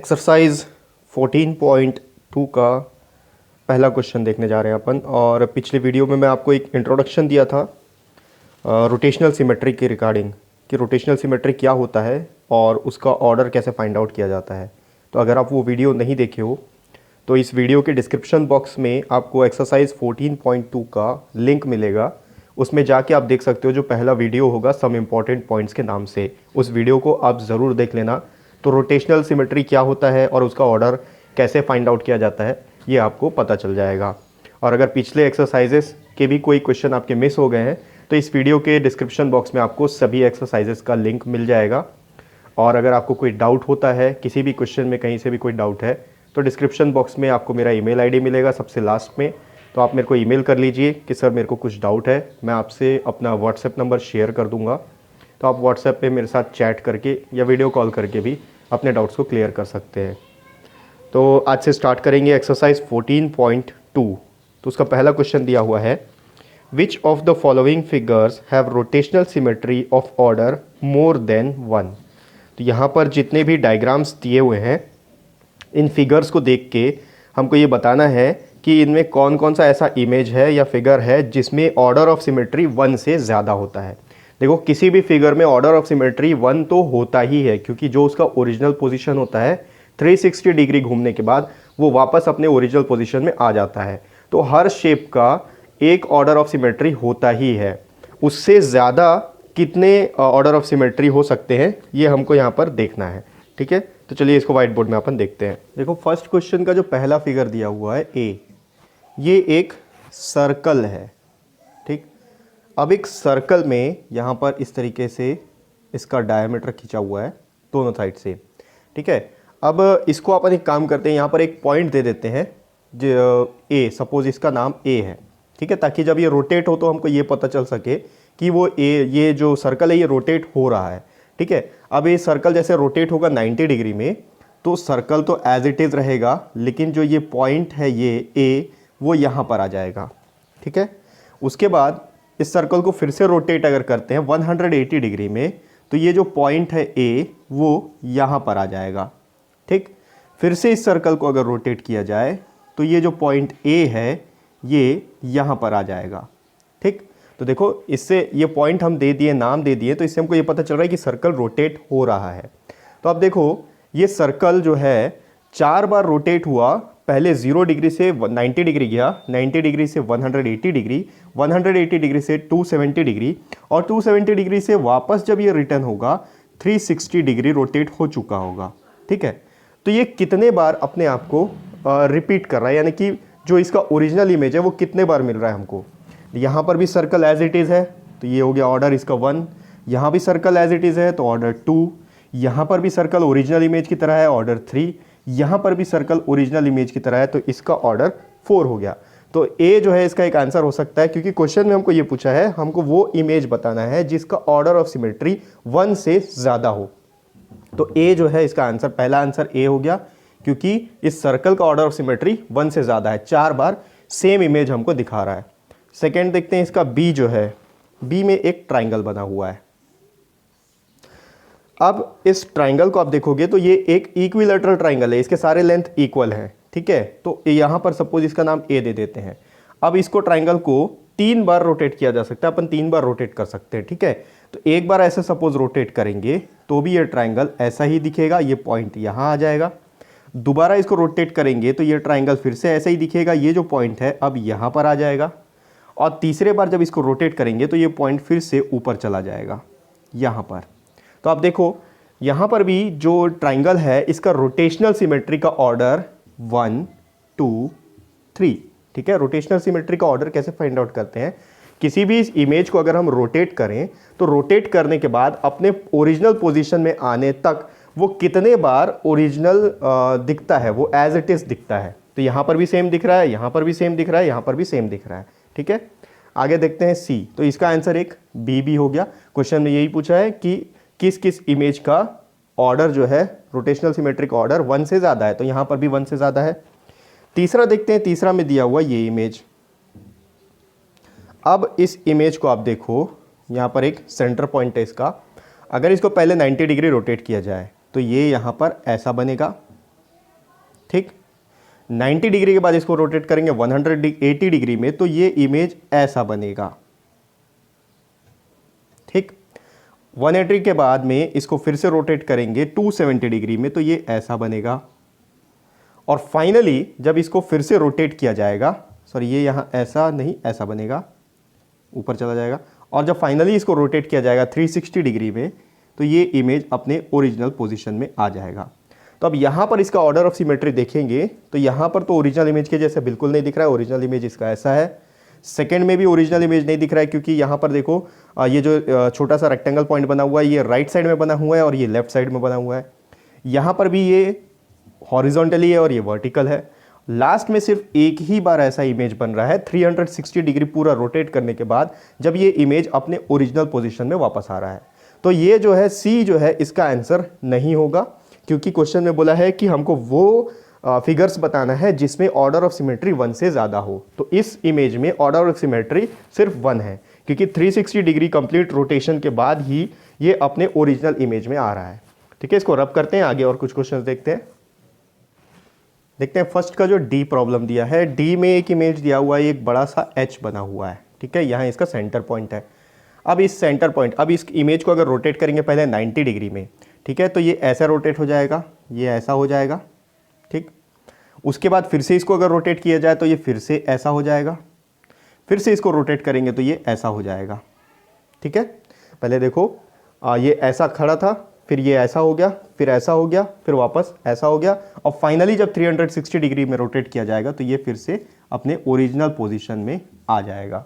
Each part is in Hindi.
एक्सरसाइज 14.2 का पहला क्वेश्चन देखने जा रहे हैं अपन। और पिछले वीडियो में मैं आपको एक इंट्रोडक्शन दिया था रोटेशनल सिमेट्री के रिगार्डिंग कि रोटेशनल सिमेट्री क्या होता है और उसका ऑर्डर कैसे फाइंड आउट किया जाता है। तो अगर आप वो वीडियो नहीं देखे हो तो इस वीडियो के डिस्क्रिप्शन बॉक्स में आपको एक्सरसाइज 14.2 का लिंक मिलेगा, उसमें जाके आप देख सकते हो। जो पहला वीडियो होगा सम इम्पॉर्टेंट पॉइंट्स के नाम से, उस वीडियो को आप ज़रूर देख लेना। तो रोटेशनल सिमेट्री क्या होता है और उसका ऑर्डर कैसे फाइंड आउट किया जाता है ये आपको पता चल जाएगा। और अगर पिछले एक्सरसाइजेस के भी कोई क्वेश्चन आपके मिस हो गए हैं तो इस वीडियो के डिस्क्रिप्शन बॉक्स में आपको सभी एक्सरसाइजेस का लिंक मिल जाएगा। और अगर आपको कोई डाउट होता है, किसी भी क्वेश्चन में कहीं से भी कोई डाउट है, तो डिस्क्रिप्शन बॉक्स में आपको मेरा ईमेल आईडी मिलेगा सबसे लास्ट में। तो आप मेरे को ईमेल कर लीजिए कि सर मेरे को कुछ डाउट है, मैं आपसे अपना व्हाट्सएप नंबर शेयर कर दूंगा। तो आप व्हाट्सएप पे मेरे साथ चैट करके या वीडियो कॉल करके भी अपने डाउट्स को क्लियर कर सकते हैं। तो आज से स्टार्ट करेंगे एक्सरसाइज 14.2। तो उसका पहला क्वेश्चन दिया हुआ है, which of the following figures have rotational symmetry of order more than 1। तो यहाँ पर जितने भी डायग्राम्स दिए हुए हैं, इन फिगर्स को देख के हमको ये बताना है कि इनमें कौन कौन सा ऐसा इमेज है या फिगर है जिसमें ऑर्डर ऑफ सिमेट्री 1 से ज़्यादा होता है। देखो, किसी भी फिगर में ऑर्डर ऑफ सिमेट्री 1 तो होता ही है, क्योंकि जो उसका ओरिजिनल पोजीशन होता है 360 डिग्री घूमने के बाद वो वापस अपने ओरिजिनल पोजीशन में आ जाता है। तो हर शेप का एक ऑर्डर ऑफ सिमेट्री होता ही है। उससे ज़्यादा कितने ऑर्डर ऑफ सिमेट्री हो सकते हैं ये हमको यहाँ पर देखना है। ठीक है, तो चलिए इसको व्हाइट बोर्ड में अपन देखते हैं। देखो, फर्स्ट क्वेश्चन का जो पहला फिगर दिया हुआ है ए, ये एक सर्कल है। ठीक, अब एक सर्कल में यहाँ पर इस तरीके से इसका डायमीटर खींचा हुआ है दोनों साइड से। ठीक है, अब इसको अपन एक काम करते हैं, यहाँ पर एक पॉइंट दे देते हैं जो ए, सपोज इसका नाम ए है। ठीक है, ताकि जब ये रोटेट हो तो हमको ये पता चल सके कि वो ए, ये जो सर्कल है ये रोटेट हो रहा है। ठीक है, अब ये सर्कल जैसे रोटेट होगा 90 डिग्री में, तो सर्कल तो एज इट इज़ रहेगा, लेकिन जो ये पॉइंट है ये ए, वो यहाँ पर आ जाएगा। ठीक है, उसके बाद इस सर्कल को फिर से रोटेट अगर करते हैं 180 डिग्री में, तो ये जो पॉइंट है ए वो यहाँ पर आ जाएगा। ठीक, फिर से इस सर्कल को अगर रोटेट किया जाए तो ये जो पॉइंट ए है ये यहाँ पर आ जाएगा। ठीक, तो देखो, इससे ये पॉइंट हम दे दिए, नाम दे दिए, तो इससे हमको ये पता चल रहा है कि सर्कल रोटेट हो रहा है। तो अब देखो, ये सर्कल जो है 4 बार रोटेट हुआ। पहले 0 डिग्री से 90 डिग्री गया, 90 डिग्री से 180 डिग्री, 180 डिग्री से 270 डिग्री, और 270 डिग्री से वापस जब ये रिटर्न होगा 360 डिग्री रोटेट हो चुका होगा। ठीक है, तो ये कितने बार अपने आप को रिपीट कर रहा है, यानी कि जो इसका ओरिजिनल इमेज है वो कितने बार मिल रहा है हमको। यहाँ पर भी सर्कल एज इट इज़ है तो ये हो गया ऑर्डर इसका 1, यहाँ भी सर्कल एज इट इज़ है तो ऑर्डर 2, यहाँ पर भी सर्कल ओरिजिनल इमेज की तरह है ऑर्डर 3, यहाँ पर भी सर्कल ओरिजिनल इमेज की तरह है तो इसका ऑर्डर 4 हो गया। तो ए जो है इसका एक आंसर हो सकता है, क्योंकि क्वेश्चन में हमको ये पूछा है, हमको वो इमेज बताना है जिसका ऑर्डर ऑफ सिमेट्री 1 से ज़्यादा हो। तो ए जो है इसका आंसर, पहला आंसर ए हो गया, क्योंकि इस सर्कल का ऑर्डर ऑफ सिमेट्री 1 से ज़्यादा है, 4 बार सेम इमेज हमको दिखा रहा है। सेकेंड देखते हैं इसका बी जो है, बी में एक ट्राइंगल बना हुआ है। अब इस ट्राइंगल को आप देखोगे तो ये एक इक्विलैटरल ट्राइंगल है, इसके सारे लेंथ इक्वल हैं। ठीक है, तो यहाँ पर सपोज इसका नाम ए दे देते हैं। अब इसको ट्राइंगल को 3 बार रोटेट किया जा सकता है, अपन 3 बार रोटेट कर सकते हैं। ठीक है, तो एक बार ऐसे सपोज रोटेट करेंगे तो भी ये ट्राइंगल ऐसा ही दिखेगा, ये पॉइंट यहाँ आ जाएगा। दोबारा इसको रोटेट करेंगे तो ये ट्राइंगल फिर से ऐसा ही दिखेगा, ये जो पॉइंट है अब यहाँ पर आ जाएगा। और तीसरे बार जब इसको रोटेट करेंगे तो ये पॉइंट फिर से ऊपर चला जाएगा यहाँ पर। तो आप देखो, यहाँ पर भी जो ट्राइंगल है इसका रोटेशनल सिमेट्री का ऑर्डर 1 2 3। ठीक है, रोटेशनल सिमेट्री का ऑर्डर कैसे फाइंड आउट करते हैं, किसी भी इस इमेज को अगर हम रोटेट करें तो रोटेट करने के बाद अपने ओरिजिनल पोजीशन में आने तक वो कितने बार ओरिजिनल दिखता है, वो एज इट इज़ दिखता है। तो यहाँ पर भी सेम दिख रहा है, यहाँ पर भी सेम दिख रहा है, यहाँ पर भी सेम दिख रहा है। ठीक है, आगे देखते हैं सी। तो इसका आंसर एक बी भी हो गया। क्वेश्चन में यही पूछा है कि किस किस इमेज का ऑर्डर जो है रोटेशनल सिमेट्रिक ऑर्डर 1 से ज़्यादा है, तो यहाँ पर भी 1 से ज़्यादा है। तीसरा देखते हैं, तीसरा में दिया हुआ ये इमेज। अब इस इमेज को आप देखो, यहाँ पर एक सेंटर पॉइंट है इसका। अगर इसको पहले 90 डिग्री रोटेट किया जाए तो ये यहाँ पर ऐसा बनेगा। ठीक। 90 डिग्री के बाद इसको रोटेट करेंगे 180 डिग्री में तो ये इमेज ऐसा बनेगा। ठीक। 180 के बाद में इसको फिर से रोटेट करेंगे 270 डिग्री में तो ये ऐसा बनेगा। और फाइनली जब इसको फिर से रोटेट किया जाएगा, सॉरी ये यहाँ ऐसा नहीं ऐसा बनेगा, ऊपर चला जाएगा। और जब फाइनली इसको रोटेट किया जाएगा 360 डिग्री में तो ये इमेज अपने ओरिजिनल पोजीशन में आ जाएगा। तो अब यहाँ पर इसका ऑर्डर ऑफ सिमेट्री देखेंगे तो यहाँ पर तो ओरिजिनल इमेज के जैसे बिल्कुल नहीं दिख रहा है। ओरिजिनल इमेज इसका ऐसा है। सेकंड में भी ओरिजिनल इमेज नहीं दिख रहा है क्योंकि यहाँ पर देखो ये जो छोटा सा रेक्टेंगल पॉइंट बना हुआ है ये राइट साइड में बना हुआ है और ये लेफ्ट साइड में बना हुआ है। यहाँ पर भी ये हॉरिजॉन्टली है और ये वर्टिकल है। लास्ट में सिर्फ एक ही बार ऐसा इमेज बन रहा है 360 डिग्री पूरा रोटेट करने के बाद जब ये इमेज अपने ओरिजिनल पोजीशन में वापस आ रहा है। तो ये जो है सी जो है इसका आंसर नहीं होगा क्योंकि क्वेश्चन में बोला है कि हमको वो फिगर्स बताना है जिसमें ऑर्डर ऑफ सिमेट्री 1 से ज़्यादा हो। तो इस इमेज में ऑर्डर ऑफ सिमेट्री सिर्फ 1 है क्योंकि 360 डिग्री कंप्लीट रोटेशन के बाद ही ये अपने ओरिजिनल इमेज में आ रहा है। ठीक है, इसको रब करते हैं आगे और कुछ क्वेश्चन देखते हैं। फर्स्ट का जो डी प्रॉब्लम दिया है, डी में एक इमेज दिया हुआ है, एक बड़ा सा एच बना हुआ है। ठीक है, यहाँ इसका सेंटर पॉइंट है। अब इस सेंटर पॉइंट, अब इस इमेज को अगर रोटेट करेंगे पहले 90 डिग्री में, ठीक है, तो ये ऐसा रोटेट हो जाएगा, ये ऐसा हो जाएगा। ठीक, उसके बाद फिर से इसको अगर रोटेट किया जाए तो ये फिर से ऐसा हो जाएगा, फिर से इसको रोटेट करेंगे तो ये ऐसा हो जाएगा। ठीक है, पहले देखो ये ऐसा खड़ा था, फिर ये ऐसा हो गया, फिर ऐसा हो गया, फिर वापस ऐसा हो गया और फाइनली जब 360 डिग्री में रोटेट किया जाएगा तो ये फिर से अपने ओरिजिनल पोजीशन में आ जाएगा।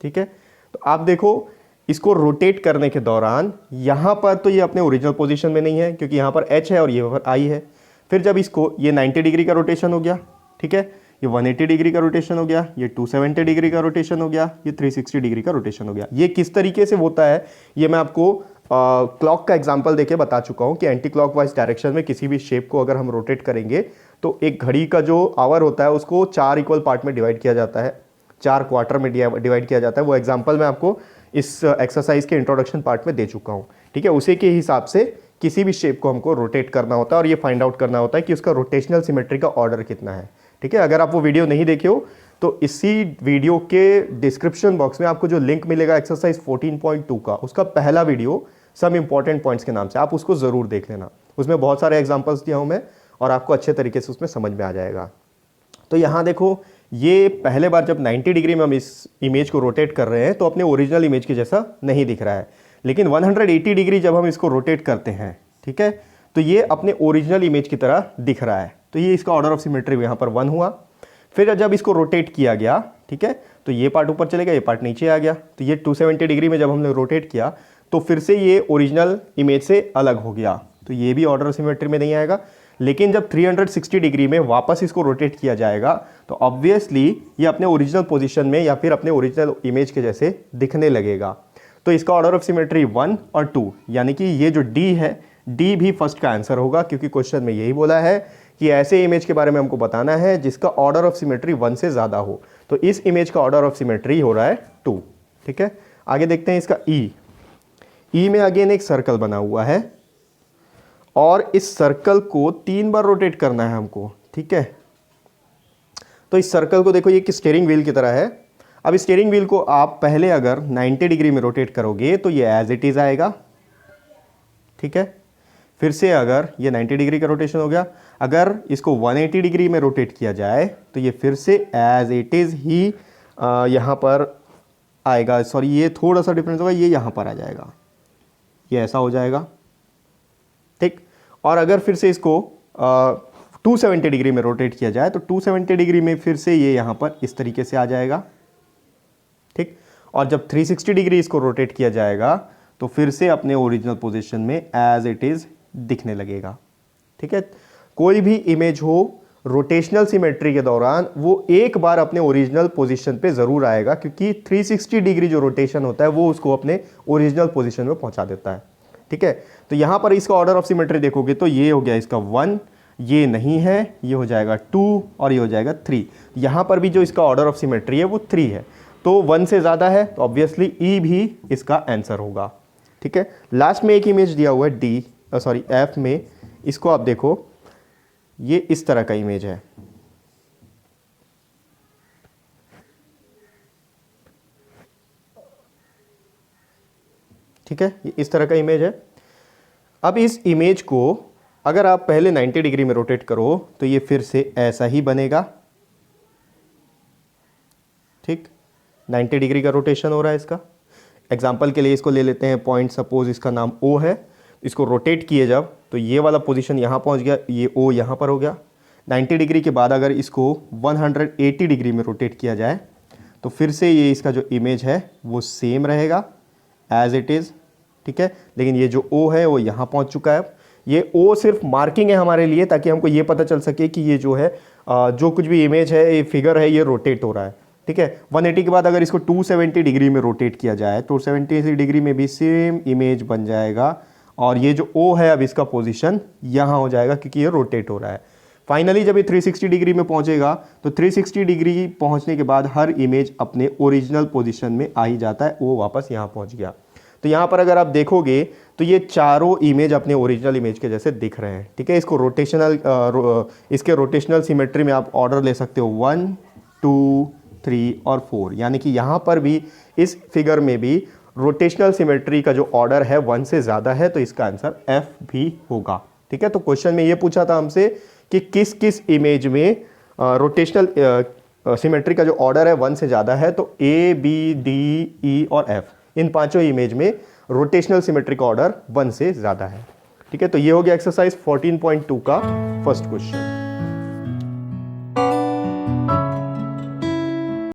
ठीक है, तो आप देखो इसको रोटेट करने के दौरान यहाँ पर तो ये अपने ओरिजिनल पोजीशन में नहीं है क्योंकि यहाँ पर एच है और ये पर आई है। फिर जब इसको ये 90 डिग्री का रोटेशन हो गया, ठीक है, ये 180 डिग्री का रोटेशन हो गया, ये 270 डिग्री का रोटेशन हो गया, ये 360 डिग्री का रोटेशन हो गया। ये किस तरीके से होता है ये मैं आपको क्लॉक का एग्जांपल देके बता चुका हूँ कि एंटी क्लॉकवाइज डायरेक्शन में किसी भी शेप को अगर हम रोटेट करेंगे तो एक घड़ी का जो आवर होता है उसको 4 इक्वल पार्ट में डिवाइड किया जाता है, 4 क्वार्टर में डिवाइड किया जाता है। वो एग्जाम्पल मैं आपको इस एक्सरसाइज के इंट्रोडक्शन पार्ट में दे चुका हूँ। ठीक है, उसी के हिसाब से किसी भी शेप को हमको रोटेट करना होता है और ये फाइंड आउट करना होता है कि उसका रोटेशनल सिमेट्री का ऑर्डर कितना है। ठीक है, अगर आप वो वीडियो नहीं देखे हो तो इसी वीडियो के डिस्क्रिप्शन बॉक्स में आपको जो लिंक मिलेगा एक्सरसाइज 14.2 का, उसका पहला वीडियो सम इंपॉर्टेंट पॉइंट्स के नाम से, आप उसको ज़रूर देख लेना। उसमें बहुत सारे एग्जांपल्स दिया हूं मैं और आपको अच्छे तरीके से उसमें समझ में आ जाएगा। तो यहाँ देखो ये पहले बार जब 90 डिग्री में हम इस इमेज को रोटेट कर रहे हैं तो अपने ओरिजिनल इमेज के जैसा नहीं दिख रहा है, लेकिन 180 डिग्री जब हम इसको रोटेट करते हैं, ठीक है, तो ये अपने ओरिजिनल इमेज की तरह दिख रहा है। तो ये इसका ऑर्डर ऑफ सिमेट्री यहाँ पर 1 हुआ। फिर जब इसको रोटेट किया गया, ठीक है, तो ये पार्ट ऊपर चले गया, ये पार्ट नीचे आ गया। तो ये 270 डिग्री में जब हमने रोटेट किया तो फिर से ये ओरिजिनल इमेज से अलग हो गया, तो ये भी ऑर्डर ऑफ सिमेट्री में नहीं आएगा। लेकिन जब 360 डिग्री में वापस इसको रोटेट किया जाएगा तो ऑब्वियसली ये अपने ओरिजिनल पोजीशन में या फिर अपने ओरिजिनल इमेज के जैसे दिखने लगेगा। तो इसका ऑर्डर ऑफ सिमेट्री 1 और 2, यानी कि ये जो डी है, डी भी फर्स्ट का आंसर होगा क्योंकि क्वेश्चन में यही बोला है कि ऐसे इमेज के बारे में हमको बताना है जिसका ऑर्डर ऑफ सिमेट्री 1 से ज़्यादा हो। तो इस इमेज का ऑर्डर ऑफ सिमेट्री हो रहा है 2। ठीक है, आगे देखते हैं इसका ई में अगेन एक सर्कल बना हुआ है और इस सर्कल को 3 बार रोटेट करना है हमको। ठीक है, तो इस सर्कल को देखो ये एक स्टीयरिंग व्हील की तरह है। अब स्टीयरिंग व्हील को आप पहले अगर 90 डिग्री में रोटेट करोगे तो ये एज इट इज़ आएगा। ठीक है, फिर से अगर ये 90 डिग्री का रोटेशन हो गया, अगर इसको 180 डिग्री में रोटेट किया जाए तो ये फिर से एज इट इज़ ही यहाँ पर आएगा। सॉरी, ये थोड़ा सा डिफरेंस होगा, ये यहाँ पर आ जाएगा, ये ऐसा हो जाएगा। ठीक, और अगर फिर से इसको 270 डिग्री में रोटेट किया जाए तो 270 डिग्री में फिर से ये यहाँ पर इस तरीके से आ जाएगा। ठीक, और जब 360 डिग्री इसको रोटेट किया जाएगा तो फिर से अपने ओरिजिनल पोजीशन में एज इट इज़ दिखने लगेगा। ठीक है, कोई भी इमेज हो रोटेशनल सिमेट्री के दौरान वो एक बार अपने ओरिजिनल पोजीशन पे ज़रूर आएगा क्योंकि 360 डिग्री जो रोटेशन होता है वो उसको अपने ओरिजिनल पोजीशन में पहुंचा देता है। ठीक है, तो यहाँ पर इसका ऑर्डर ऑफ सिमेट्री देखोगे तो ये हो गया इसका 1, ये नहीं है, ये हो जाएगा 2 और ये हो जाएगा 3। यहाँ पर भी जो इसका ऑर्डर ऑफ सिमेट्री है वो 3 है, तो 1 से ज़्यादा है तो ऑब्वियसली ई भी इसका आंसर होगा। ठीक है, लास्ट में एक इमेज दिया हुआ है एफ में, इसको आप देखो, ये इस तरह का इमेज है, ठीक है, ये इस तरह का इमेज है। अब इस इमेज को अगर आप पहले 90 डिग्री में रोटेट करो तो ये फिर से ऐसा ही बनेगा, ठीक, 90 डिग्री का रोटेशन हो रहा है इसका। एग्जाम्पल के लिए इसको ले लेते हैं पॉइंट, सपोज इसका नाम ओ है, इसको रोटेट किए जब तो ये वाला पोजीशन यहाँ पहुँच गया, ये ओ यहाँ पर हो गया। 90 डिग्री के बाद अगर इसको 180 डिग्री में रोटेट किया जाए तो फिर से ये इसका जो इमेज है वो सेम रहेगा एज इट इज़, ठीक है। लेकिन ये जो ओ है वो यहाँ पहुँच चुका है। ये ओ सिर्फ मार्किंग है हमारे लिए ताकि हमको ये पता चल सके कि ये जो है जो कुछ भी इमेज है, ये फिगर है, ये रोटेट हो रहा है, ठीक है। 180 के बाद अगर इसको 270 डिग्री में रोटेट किया जाए तो 270 डिग्री में भी सेम इमेज बन जाएगा और ये जो ओ है अब इसका पोजीशन यहाँ हो जाएगा क्योंकि ये रोटेट हो रहा है। फाइनली जब ये 360 डिग्री में पहुंचेगा तो 360 डिग्री पहुंचने के बाद हर इमेज अपने ओरिजिनल पोजीशन में आ ही जाता है, वो वापस यहाँ पहुंच गया। तो यहाँ पर अगर आप देखोगे तो ये चारों इमेज अपने ओरिजिनल इमेज के जैसे दिख रहे हैं, ठीक है। इसको इसके रोटेशनल सिमेट्री में आप ऑर्डर ले सकते हो 1 2 3 और 4, यानी कि यहाँ पर भी इस फिगर में भी रोटेशनल सिमेट्री का जो ऑर्डर है 1 से ज़्यादा है, तो इसका आंसर F भी होगा, ठीक है। तो क्वेश्चन में ये पूछा था हमसे कि किस किस इमेज में रोटेशनल सिमेट्री का जो ऑर्डर है 1 से ज़्यादा है, तो A B D E और F, इन पांचों इमेज में रोटेशनल सिमेट्री का ऑर्डर 1 से ज़्यादा है, ठीक है। तो ये हो गया एक्सरसाइज 14.2 का फर्स्ट क्वेश्चन।